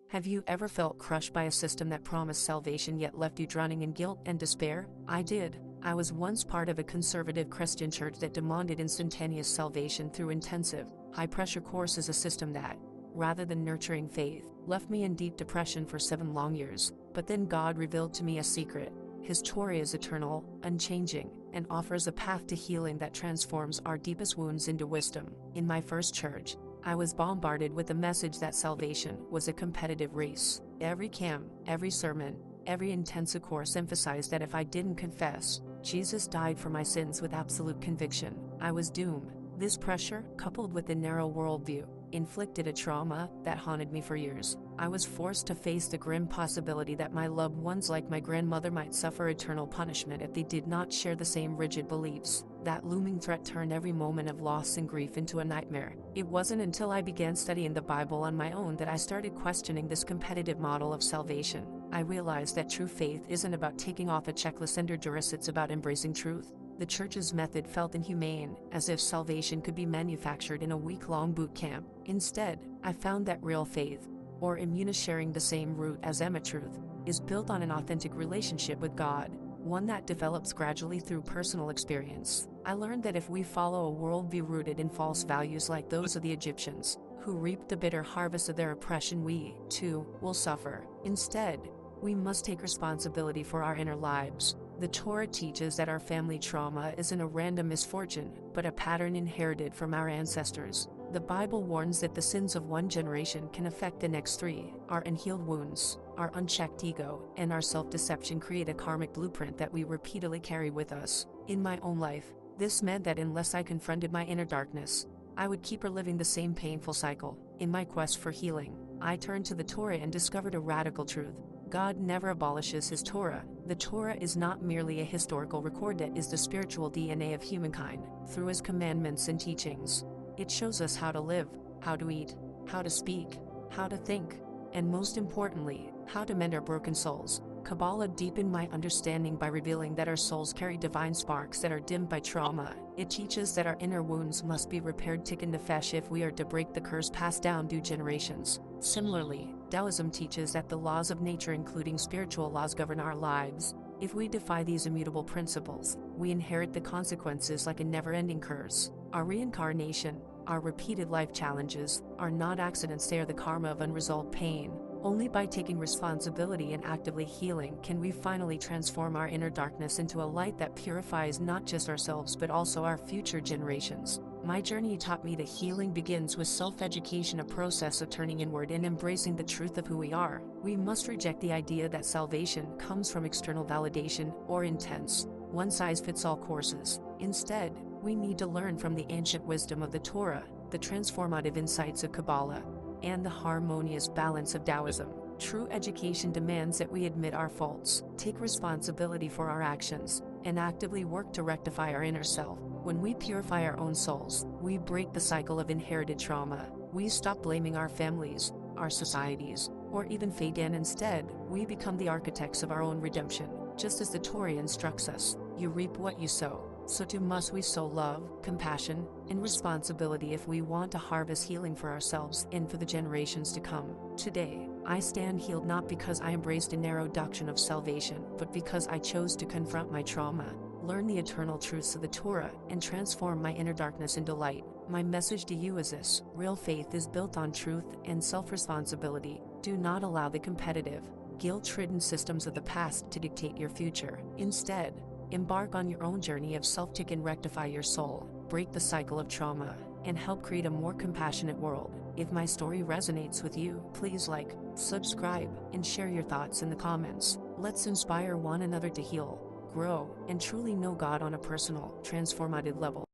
Have you ever felt crushed by a system that promised salvation yet left you drowning in guilt and despair? I did. I was once part of a conservative Christian church that demanded instantaneous salvation through intensive, high-pressure courses, a system that, rather than nurturing faith, left me in deep depression for 7 long years. But then God revealed to me a secret. His Torah is eternal, unchanging, and offers a path to healing that transforms our deepest wounds into wisdom. In my first church, I was bombarded with the message that salvation was a competitive race. Every camp, every sermon, every intensive course emphasized that if I didn't confess Jesus died for my sins with absolute conviction, I was doomed. This pressure, coupled with a narrow worldview, inflicted a trauma that haunted me for years. I was forced to face the grim possibility that my loved ones, like my grandmother, might suffer eternal punishment if they did not share the same rigid beliefs. That looming threat turned every moment of loss and grief into a nightmare. It wasn't until I began studying the Bible on my own that I started questioning this competitive model of salvation. I realized that true faith isn't about taking off a checklist under duress, it's about embracing truth. The church's method felt inhumane, as if salvation could be manufactured in a week-long boot camp. Instead, I found that real faith, or Imuna, sharing the same root as Emma, truth, is built on an authentic relationship with God, one that develops gradually through personal experience. I learned that if we follow a worldview rooted in false values like those of the Egyptians, who reaped the bitter harvest of their oppression, we, too, will suffer. Instead, we must take responsibility for our inner lives. The Torah teaches that our family trauma isn't a random misfortune, but a pattern inherited from our ancestors. The Bible warns that the sins of one generation can affect the next 3. Our unhealed wounds, our unchecked ego, and our self-deception create a karmic blueprint that we repeatedly carry with us. In my own life, this meant that unless I confronted my inner darkness, I would keep reliving the same painful cycle. In my quest for healing, I turned to the Torah and discovered a radical truth. God never abolishes his Torah. The Torah is not merely a historical record, that is the spiritual DNA of humankind. Through his commandments and teachings, it shows us how to live, how to eat, how to speak, how to think, and most importantly, how to mend our broken souls. Kabbalah deepened my understanding by revealing that our souls carry divine sparks that are dimmed by trauma. It teaches that our inner wounds must be repaired tikkun nefesh if we are to break the curse passed down through generations. Similarly, Taoism teaches that the laws of nature, including spiritual laws, govern our lives. If we defy these immutable principles, we inherit the consequences like a never-ending curse. Our reincarnation, our repeated life challenges, are not accidents, they are the karma of unresolved pain. Only by taking responsibility and actively healing can we finally transform our inner darkness into a light that purifies not just ourselves but also our future generations. My journey taught me that healing begins with self-education, a process of turning inward and embracing the truth of who we are. We must reject the idea that salvation comes from external validation or intense, one-size-fits-all courses. Instead, we need to learn from the ancient wisdom of the Torah, the transformative insights of Kabbalah, and the harmonious balance of Taoism. True education demands that we admit our faults, take responsibility for our actions, and actively work to rectify our inner self. When we purify our own souls, we break the cycle of inherited trauma. We stop blaming our families, our societies, or even fate, and instead, we become the architects of our own redemption. Just as the Torah instructs us, you reap what you sow. So too must we sow love, compassion, and responsibility if we want to harvest healing for ourselves and for the generations to come. Today, I stand healed not because I embraced a narrow doctrine of salvation, but because I chose to confront my trauma, learn the eternal truths of the Torah, and transform my inner darkness into light. My message to you is this: real faith is built on truth and self-responsibility. Do not allow the competitive, guilt-ridden systems of the past to dictate your future. Instead, embark on your own journey of self-tikkun, rectify your soul, break the cycle of trauma, and help create a more compassionate world. If my story resonates with you, please like, subscribe, and share your thoughts in the comments. Let's inspire one another to heal, grow, and truly know God on a personal, transformative level.